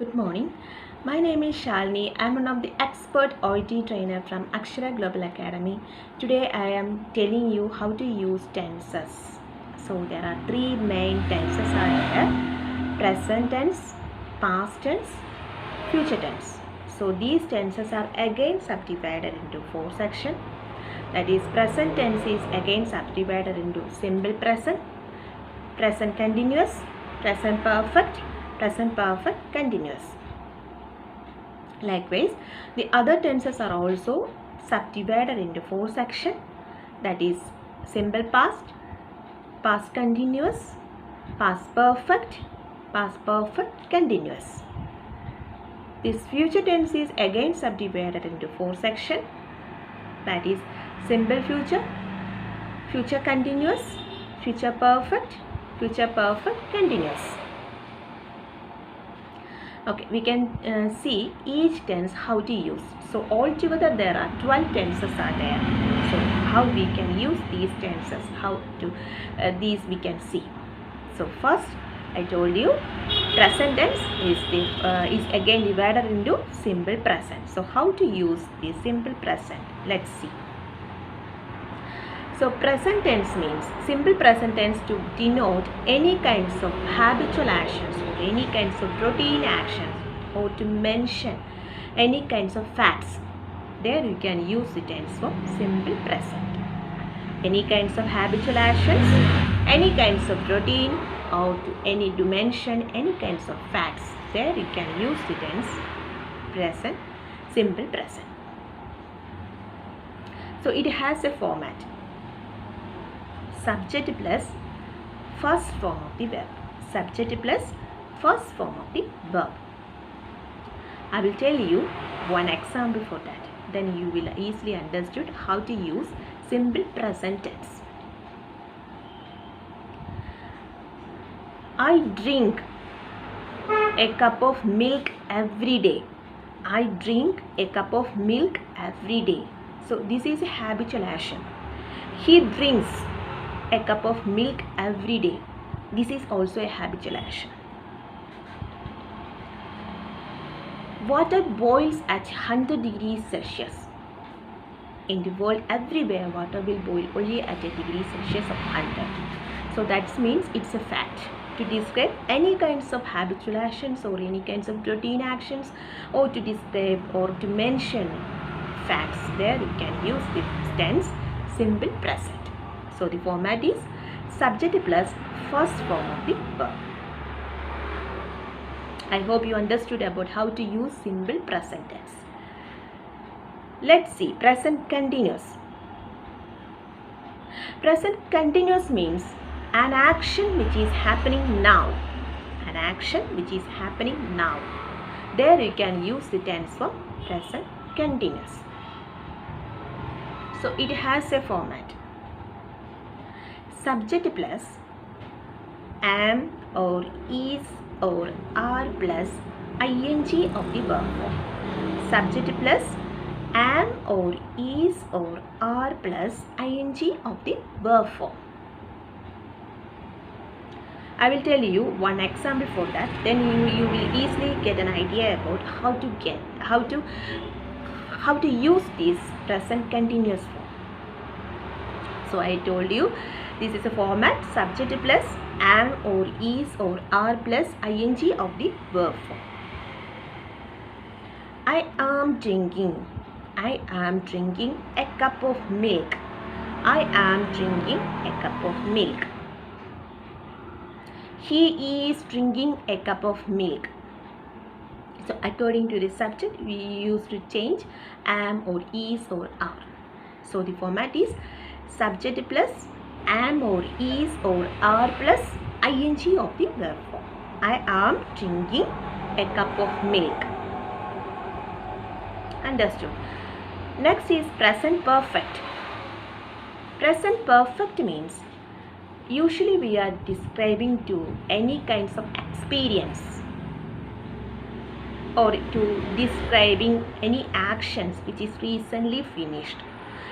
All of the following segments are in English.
Good morning. My name is Shalini. I'm one of the expert OIT trainer from Akshara Global Academy. Today I am telling you how to use tenses. So there are three main tenses are there: present tense, past tense, future tense. So these tenses are again subdivided into four sections. That is, present tense is again subdivided into simple present, present continuous, present perfect continuous. Likewise, the other tenses are also subdivided into four sections. That is, simple past, past continuous, past perfect continuous. This future tense is again subdivided into four sections. That is, simple future, future continuous, future perfect continuous. Okay, we can see each tense how to use. So altogether there are 12 tenses are there. So how we can use these tenses, how to these we can see. So first I told you present tense is again divided into simple present. So how to use the simple present? Let's see. So present tense means simple present tense to denote any kinds of habitual actions or any kinds of routine actions, or to mention any kinds of facts. There you can use the tense for simple present. Any kinds of habitual actions, any kinds of routine, or to mention any kinds of facts. There you can use the tense present, simple present. So it has a format: subject plus first form of the verb. Subject plus first form of the verb. I will tell you one example for that. Then you will easily understood how to use simple present tense. I drink a cup of milk every day. I drink a cup of milk every day. So this is a habitual action. He drinks a cup of milk every day. This is also a habitual action. Water boils at 100 degrees Celsius. In the world, everywhere water will boil only at a degree Celsius of 100. So that means it's a fact. To describe any kinds of habitual actions or any kinds of routine actions, or to describe or to mention facts, there you can use the tense simple present. So the format is subject plus first form of the verb. I hope you understood about how to use simple present tense. Let's see present continuous. Present continuous means an action which is happening now. An action which is happening now. There you can use the tense for present continuous. So it has a format: subject plus am or is or are plus ing of the verb form. Subject plus am or is or are plus ing of the verb form. I will tell you one example for that. Then you will easily get an idea about how to use this present continuous form. So I told you this is a format: subject plus am or is or are plus ing of the verb form. I am drinking a cup of milk. I am drinking a cup of milk. He is drinking a cup of milk. So according to the subject, we used to change am or is or are. So the format is subject plus am or is or are plus ing of the verb form. I am drinking a cup of milk. Understood? Next is present perfect. Present perfect means usually we are describing to any kinds of experience, or to describing any actions which is recently finished.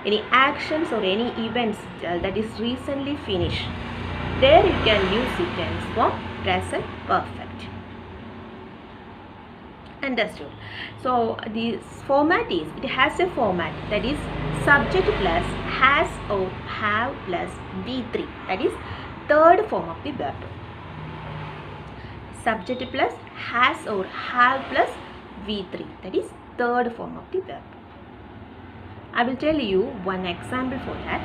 Any actions or any events that is recently finished. There you can use the tense for present perfect. Understood. So the format is, it has a format, that is subject plus has or have plus V3, that is third form of the verb. Subject plus has or have plus V3, that is third form of the verb. I will tell you one example for that.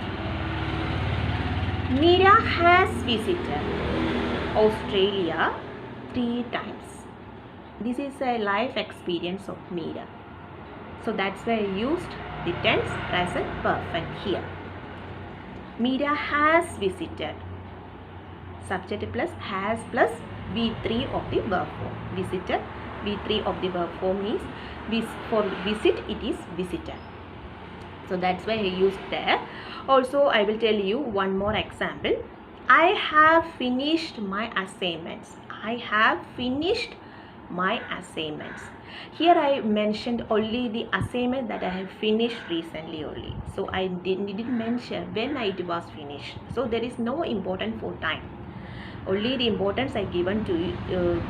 Meera has visited Australia 3 times. This is a life experience of Meera. So that's why I used the tense present perfect here. Meera has visited. Subject plus has plus V3 of the verb form. Visited, V3 of the verb form is, for visit it is visited. So that's why I used there. Also, I will tell you one more example. I have finished my assignments. I have finished my assignments. Here I mentioned only the assignment that I have finished recently only. So I didn't mention when it was finished. So there is no importance for time. Only the importance I given to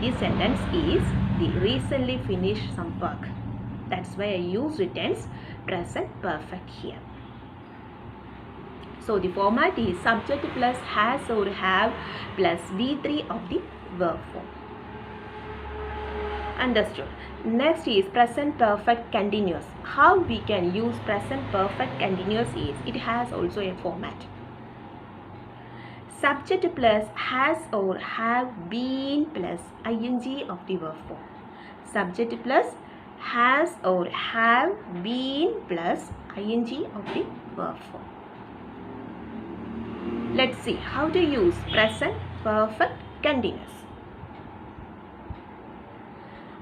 this sentence is the recently finished some work. That's why I use the tense present perfect here. So the format is subject plus has or have plus V3 of the verb form. Understood. Next is present perfect continuous. How we can use present perfect continuous is, it has also a format. Subject plus has or have been plus ing of the verb form. Subject plus has or have been plus ing of the verb form. Let's see how to use present perfect continuous.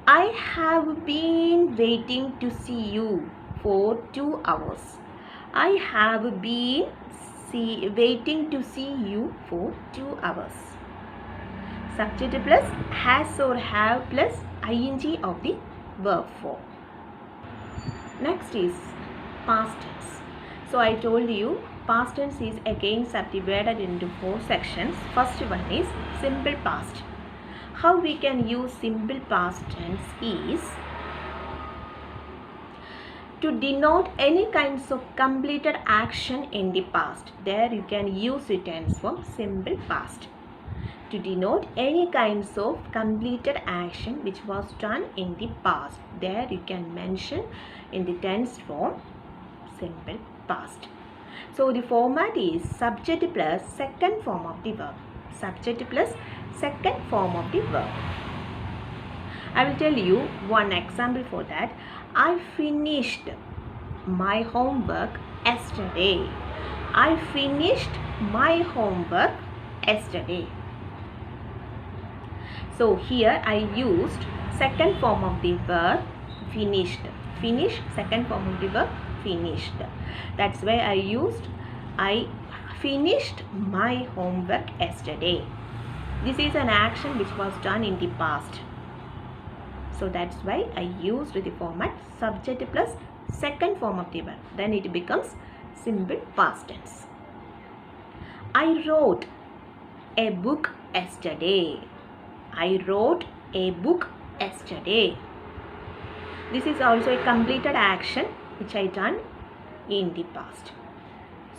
I have been waiting to see you for 2 hours. I have been waiting to see you for 2 hours. Subject plus has or have plus ing of the verb form. Next is past tense. So I told you past tense is again subdivided into 4 sections. First one is simple past. How we can use simple past tense is to denote any kinds of completed action in the past. There you can use the tense form simple past. To denote any kinds of completed action which was done in the past. There you can mention in the tense form simple past. So the format is subject plus second form of the verb. Subject plus second form of the verb. I will tell you one example for that. I finished my homework yesterday. I finished my homework yesterday. So here I used second form of the verb finished. Finish, second form of the verb finished. That's why I used I finished my homework yesterday. This is an action which was done in the past. So that's why I used the format subject plus second form of the verb. Then it becomes simple past tense. I wrote a book yesterday. I wrote a book yesterday. This is also a completed action which I done in the past.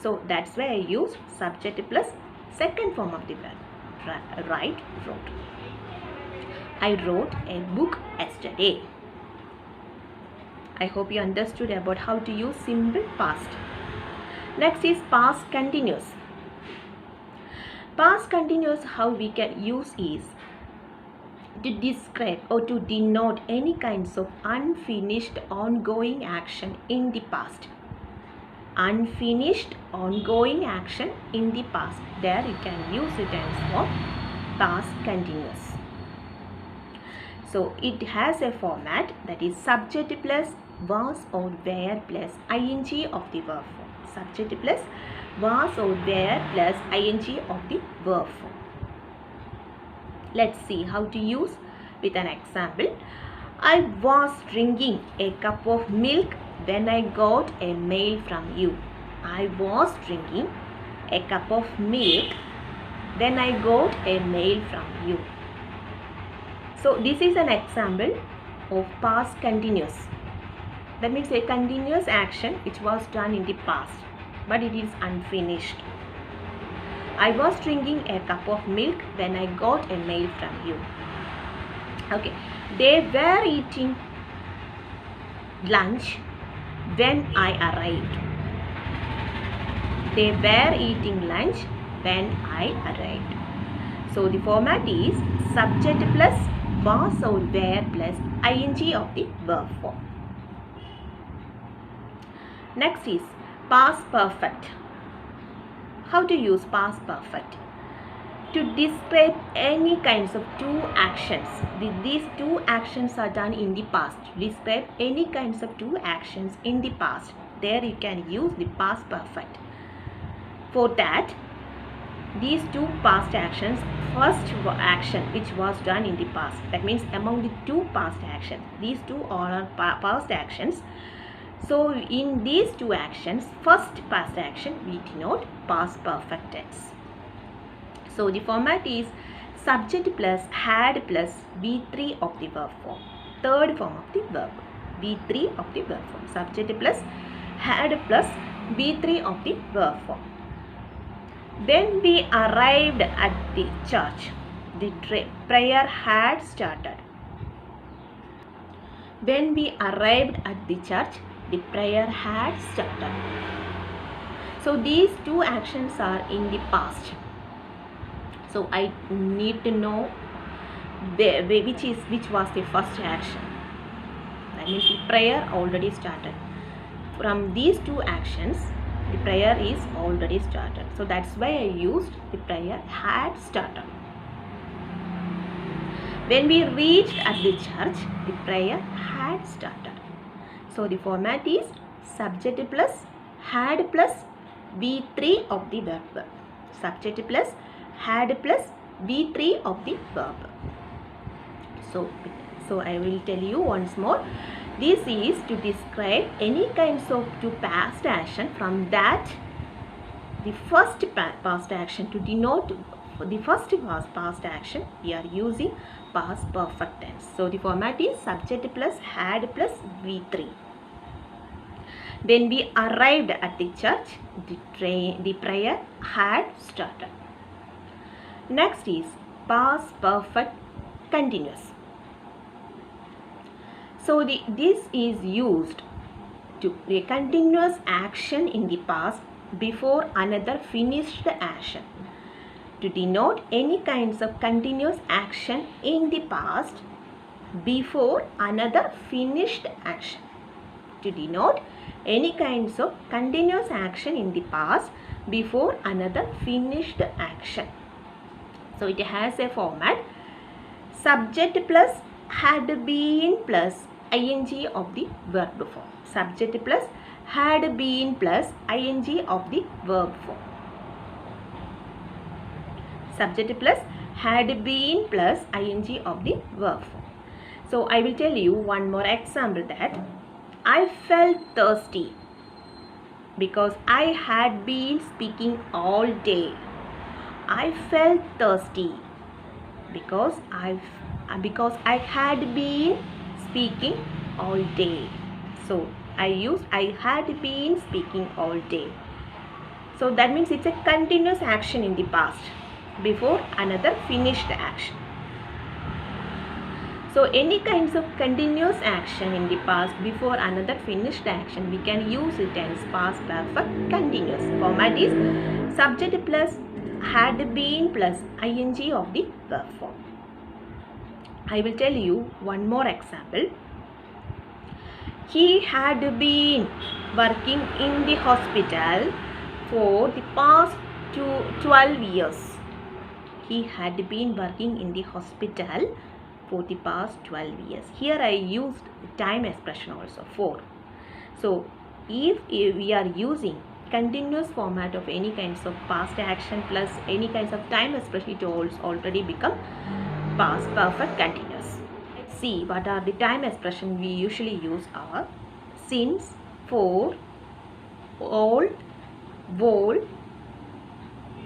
So that's why I use subject plus second form of the verb. Write, wrote. I wrote a book yesterday. I hope you understood about how to use simple past. Next is past continuous. Past continuous, how we can use is to describe or to denote any kinds of unfinished ongoing action in the past. Unfinished ongoing action in the past. There you can use the tense form past continuous. So it has a format that is subject plus was or were plus ing of the verb form. Subject plus was or were plus ing of the verb form. Let's see how to use with an example. I was drinking a cup of milk when I got a mail from you. I was drinking a cup of milk when I got a mail from you. So this is an example of past continuous. That means a continuous action which was done in the past, but it is unfinished. I was drinking a cup of milk when I got a mail from you. Okay, they were eating lunch when I arrived. They were eating lunch when I arrived. So the format is subject plus was or were plus ing of the verb form. Next is past perfect. How to use past perfect? To describe any kinds of two actions. These two actions are done in the past. To describe any kinds of two actions in the past. There you can use the past perfect. For that, these two past actions, first action which was done in the past, that means among the two past actions, these two are past actions. So in these two actions, first past action we denote past perfect tense. So the format is subject plus had plus V3 of the verb form. Third form of the verb, V3 of the verb form. Subject plus had plus V3 of the verb form. When we arrived at the church, the prayer had started. When we arrived at the church, the prayer had started. So these two actions are in the past. So I need to know which was the first action. That means the prayer already started. From these two actions, the prayer is already started. So that's why I used the prayer had started. When we reached at the church, the prayer had started. So the format is subject plus had plus V3 of the verb. Subject plus had plus V3 of the verb. So I will tell you once more. This is to describe any kinds of two past action. From that, the first past action, to denote the first past action, we are using past perfect tense. So the format is subject plus had plus V3. When we arrived at the church, the prayer had started. Next is past perfect continuous. So this is used to a continuous action in the past before another finished action. To denote any kinds of continuous action in the past before another finished action. To denote any kinds of continuous action in the past before another finished action. So it has a format subject plus had been plus ing of the verb form. Subject plus had been plus ing of the verb form. Subject plus had been plus ing of the verb form. So I will tell you one more example, that I felt thirsty because I had been speaking all day. I felt thirsty because I had been speaking all day. So I use I had been speaking all day. So that means it's a continuous action in the past before another finished action. So any kinds of continuous action in the past before another finished action, we can use it as past perfect continuous. Format is subject plus had been plus ing of the verb form. I will tell you one more example. He had been working in the hospital for the past 12 years. He had been working in the hospital for the past 12 years. Here I used the time expression also, for. So if we are using continuous format of any kinds of past action plus any kinds of time expression, it already become past perfect continuous. Let's see what are the time expression we usually use are since, for, all, whole,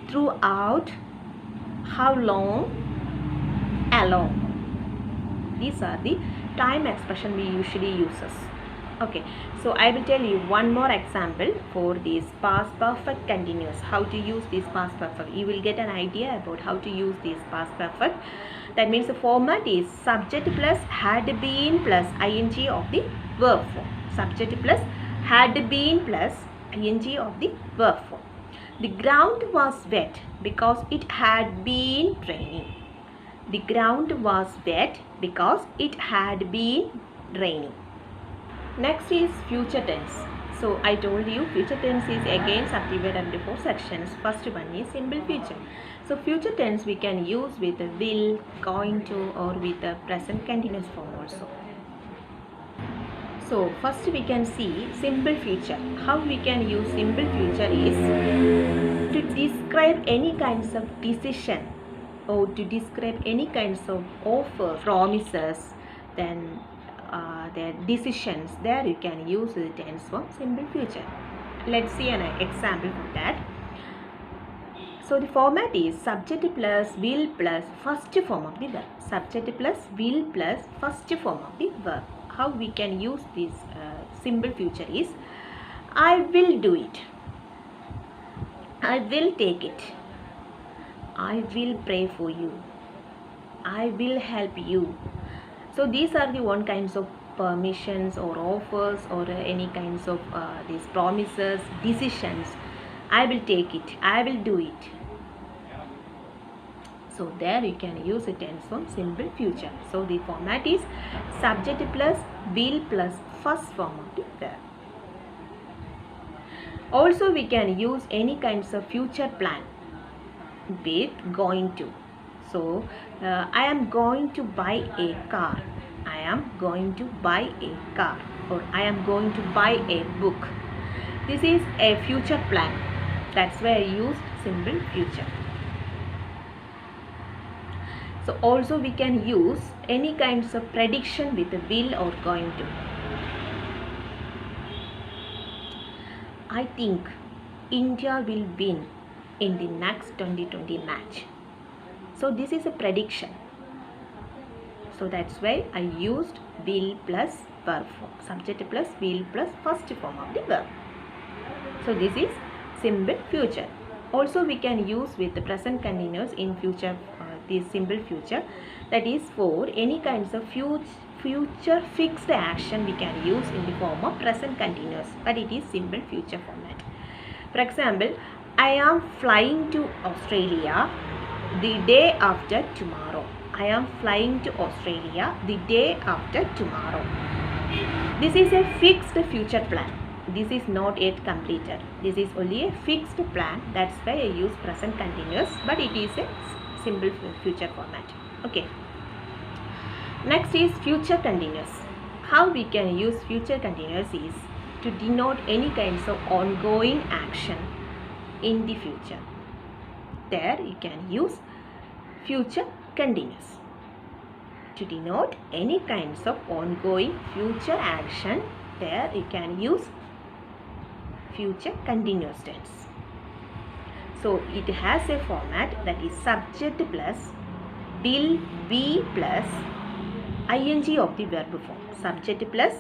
throughout, how long, along. These are the time expression we usually uses. Okay, so I will tell you one more example for this past perfect continuous. How to use this past perfect. You will get an idea about how to use this past perfect. That means the format is subject plus had been plus ing of the verb form. Subject plus had been plus ing of the verb form. The ground was wet because it had been raining. The ground was wet because it had been raining. Next is future tense. So I told you future tense is again subdivided into 4 sections. First one is simple future. So future tense we can use with the will, going to, or with the present continuous form also. So first we can see simple future. How we can use simple future is to describe any kinds of decision or to describe any kinds of offer, promises, then their decisions. There you can use the tense for simple future. Let's see an example for that. So the format is subject plus will plus first form of the verb. Subject plus will plus first form of the verb. How we can use this simple future is I will do it. I will take it. I will pray for you. I will help you. So these are the one kinds of permissions or offers or any kinds of these promises, decisions. I will take it. I will do it. So there you can use a tense form simple future. So the format is subject plus will plus first form of the verb. Also we can use any kinds of future plan with going to. So I am going to buy a car. I am going to buy a car, or I am going to buy a book. This is a future plan. That's why I used simple future. So also we can use any kinds of prediction with a will or going to. I think India will win in the next 2020 match. So this is a prediction. So that's why I used will plus verb form. Subject plus will plus first form of the verb. So this is simple future. Also we can use with the present continuous in future, this simple future. That is for any kinds of future fixed action we can use in the form of present continuous. But it is simple future format. For example, I am flying to Australia the day after tomorrow. I am flying to Australia the day after tomorrow. This is a fixed future plan. This is not yet completed. This is only a fixed plan. That's why I use present continuous, but it is a simple future format. Okay. Next is future continuous. How we can use future continuous is to denote any kinds of ongoing action in the future. There you can use future continuous to denote any kinds of ongoing future action. There you can use future continuous tense. So it has a format that is subject plus will be plus ing of the verb form. Subject plus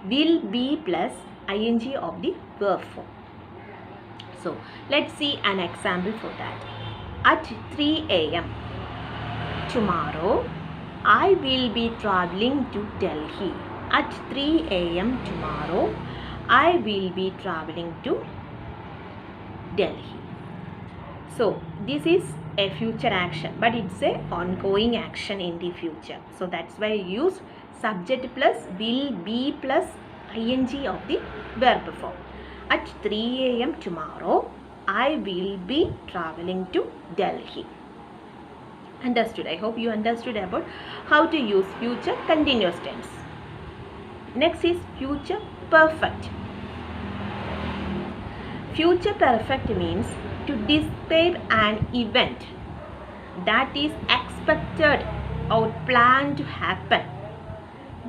will be plus ing of the verb form. So let's see an example for that. At 3 a.m. tomorrow, I will be traveling to Delhi. At 3 a.m. tomorrow, I will be traveling to Delhi. So this is a future action, but it's a ongoing action in the future. So that's why I use subject plus will be plus ing of the verb form. At 3 a.m. tomorrow, I will be traveling to Delhi. Understood? I hope you understood about how to use future continuous tense. Next is future perfect. Future perfect means to describe an event that is expected or planned to happen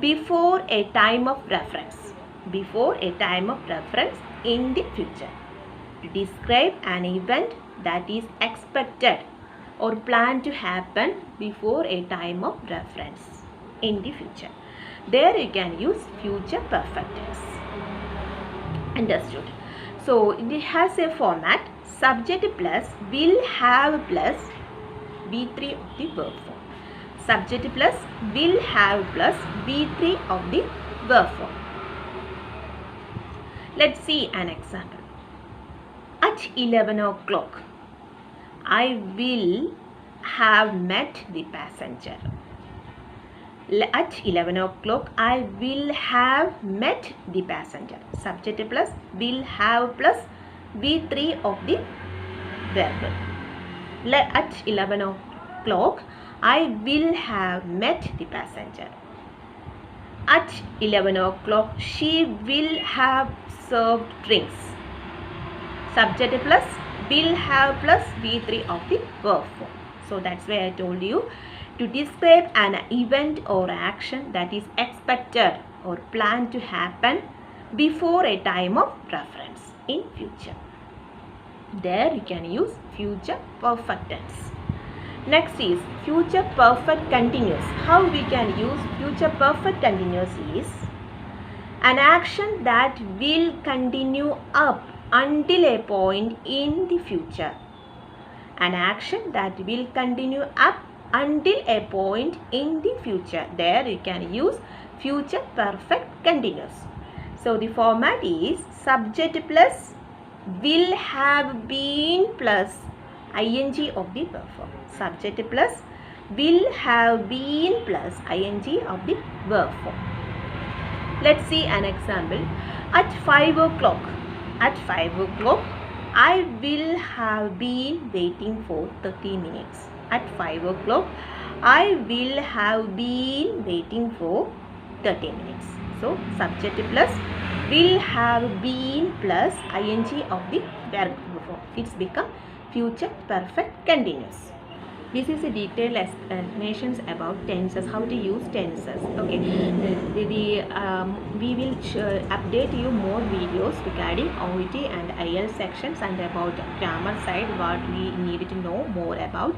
before a time of reference. Before a time of reference in the future. To describe an event that is expected or planned to happen before a time of reference in the future. There you can use future perfect tense. Understood? So it has a format: subject plus will have plus V3 of the verb form. Subject plus will have plus V3 of the verb form. Let's see an example. At 11 o'clock, I will have met the passenger. At 11 o'clock, I will have met the passenger. Subject plus will have plus V3 of the verb. At 11 o'clock, I will have met the passenger. At 11 o'clock, she will have served drinks. Subject plus will have plus V3 of the verb form. So that's why I told you to describe an event or action that is expected or planned to happen before a time of reference in future. There you can use future perfect tense. Next is future perfect continuous. How we can use future perfect continuous is an action that will continue up until a point in the future. An action that will continue up until a point in the future. There you can use future perfect continuous. So the format is subject plus will have been plus ing of the verb form. Subject plus will have been plus ing of the verb form. Let's see an example. At 5 o'clock. At 5 o'clock, I will have been waiting for 30 minutes. At 5 o'clock, I will have been waiting for 30 minutes. So, subject plus will have been plus ing of the verb form. It's become future perfect continuous. This is a detailed explanations about tenses, how to use tenses. Okay, we will update you more videos regarding OET and IELTS sections and about grammar side, what we need to know more about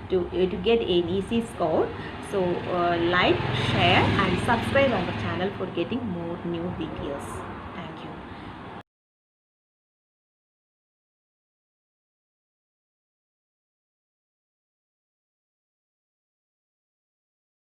to get an easy score. So like, share and subscribe our channel for getting more new videos.